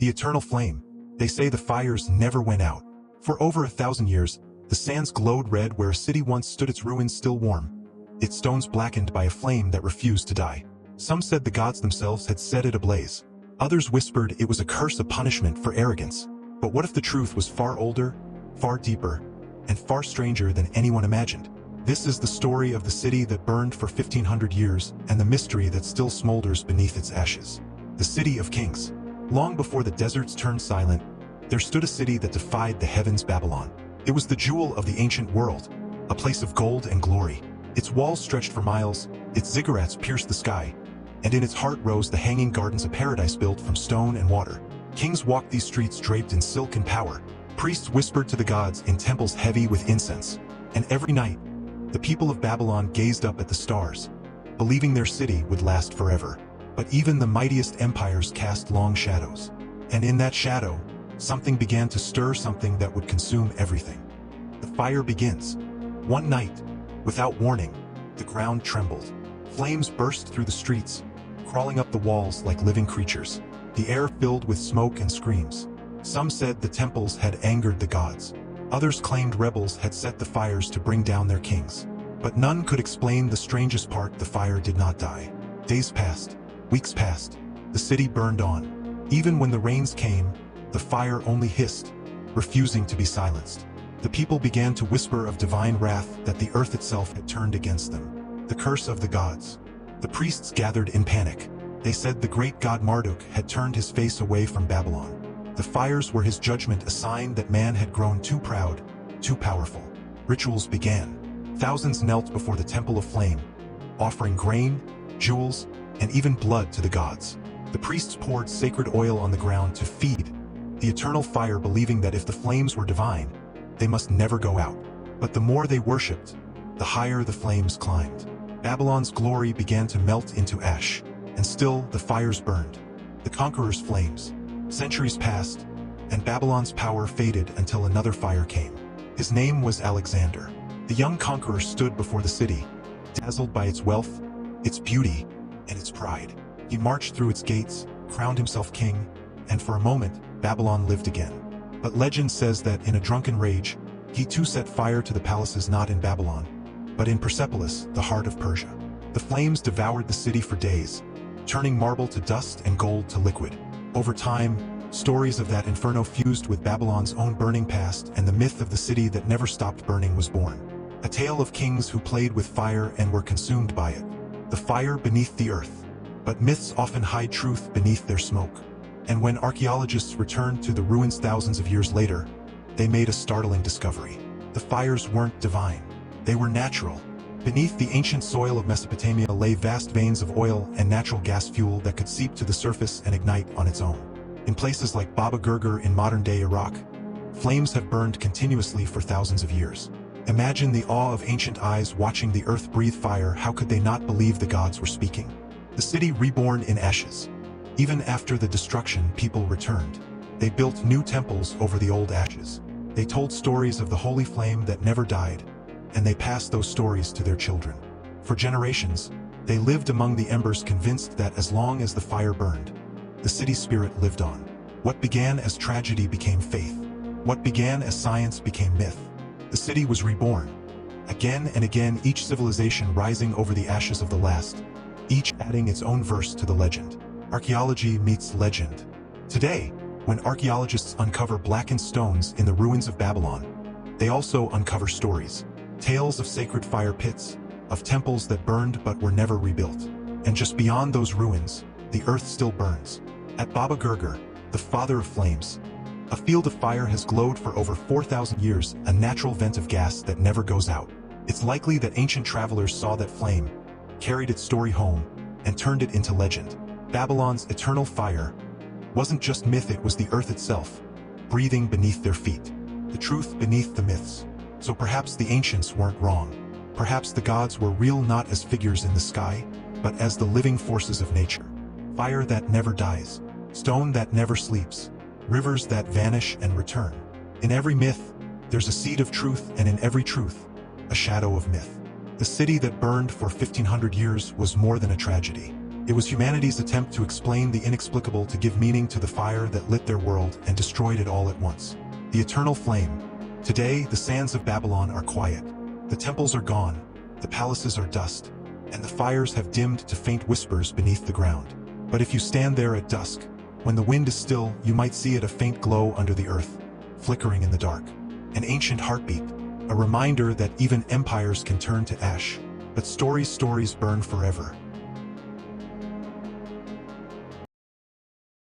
The eternal flame. They say the fires never went out. For over 1,000 years, the sands glowed red where a city once stood, its ruins still warm, its stones blackened by a flame that refused to die. Some said the gods themselves had set it ablaze. Others whispered it was a curse, a punishment for arrogance. But what if the truth was far older, far deeper, and far stranger than anyone imagined? This is the story of the city that burned for 1,500 years and the mystery that still smolders beneath its ashes. The City of Kings. Long before the deserts turned silent, there stood a city that defied the heavens, Babylon. It was the jewel of the ancient world, a place of gold and glory. Its walls stretched for miles, its ziggurats pierced the sky, and in its heart rose the hanging gardens, a paradise built from stone and water. Kings walked these streets draped in silk and power. Priests whispered to the gods in temples heavy with incense. And every night, the people of Babylon gazed up at the stars, believing their city would last forever. But even the mightiest empires cast long shadows. And in that shadow, something began to stir, something that would consume everything. The fire begins. One night, without warning, the ground trembled. Flames burst through the streets, crawling up the walls like living creatures. The air filled with smoke and screams. Some said the temples had angered the gods. Others claimed rebels had set the fires to bring down their kings. But none could explain the strangest part: the fire did not die. Days passed. Weeks passed. The city burned on. Even when the rains came, the fire only hissed, refusing to be silenced. The people began to whisper of divine wrath, that the earth itself had turned against them. The curse of the gods. The priests gathered in panic. They said the great god Marduk had turned his face away from Babylon. The fires were his judgment, a sign that man had grown too proud, too powerful. Rituals began. Thousands knelt before the temple of flame, offering grain, jewels, and even blood to the gods. The priests poured sacred oil on the ground to feed the eternal fire, believing that if the flames were divine, they must never go out. But the more they worshipped, the higher the flames climbed. Babylon's glory began to melt into ash, and still the fires burned. The conqueror's flames. Centuries passed, and Babylon's power faded until another fire came. His name was Alexander. The young conqueror stood before the city, dazzled by its wealth, its beauty, and its pride. He marched through its gates, crowned himself king, and for a moment, Babylon lived again. But legend says that in a drunken rage, he too set fire to the palaces, not in Babylon, but in Persepolis, the heart of Persia. The flames devoured the city for days, turning marble to dust and gold to liquid. Over time, stories of that inferno fused with Babylon's own burning past, and the myth of the city that never stopped burning was born. A tale of kings who played with fire and were consumed by it. The fire beneath the earth. But myths often hide truth beneath their smoke. And when archaeologists returned to the ruins thousands of years later, they made a startling discovery. The fires weren't divine. They were natural. Beneath the ancient soil of Mesopotamia lay vast veins of oil and natural gas fuel that could seep to the surface and ignite on its own. In places like Baba Gurgur in modern-day Iraq, flames have burned continuously for thousands of years. Imagine the awe of ancient eyes watching the earth breathe fire. How could they not believe the gods were speaking? The city reborn in ashes. Even after the destruction, people returned. They built new temples over the old ashes. They told stories of the holy flame that never died, and they passed those stories to their children. For generations, they lived among the embers, convinced that as long as the fire burned, the city spirit lived on. What began as tragedy became faith. What began as science became myth. The city was reborn. Again and again, each civilization rising over the ashes of the last, each adding its own verse to the legend. Archaeology meets legend. Today, when archaeologists uncover blackened stones in the ruins of Babylon, they also uncover stories. Tales of sacred fire pits, of temples that burned but were never rebuilt. And just beyond those ruins, the earth still burns. At Baba Gurgur, the father of flames, a field of fire has glowed for over 4,000 years, a natural vent of gas that never goes out. It's likely that ancient travelers saw that flame, carried its story home, and turned it into legend. Babylon's eternal fire wasn't just myth, it was the earth itself, breathing beneath their feet. The truth beneath the myths. So perhaps the ancients weren't wrong. Perhaps the gods were real, not as figures in the sky, but as the living forces of nature. Fire that never dies. Stone that never sleeps. Rivers that vanish and return. In every myth, there's a seed of truth, and in every truth, a shadow of myth. The city that burned for 1,500 years was more than a tragedy. It was humanity's attempt to explain the inexplicable, to give meaning to the fire that lit their world and destroyed it all at once. The eternal flame. Today, the sands of Babylon are quiet. The temples are gone, the palaces are dust, and the fires have dimmed to faint whispers beneath the ground. But if you stand there at dusk, when the wind is still, you might see it, a faint glow under the earth, flickering in the dark. An ancient heartbeat, a reminder that even empires can turn to ash, but stories burn forever.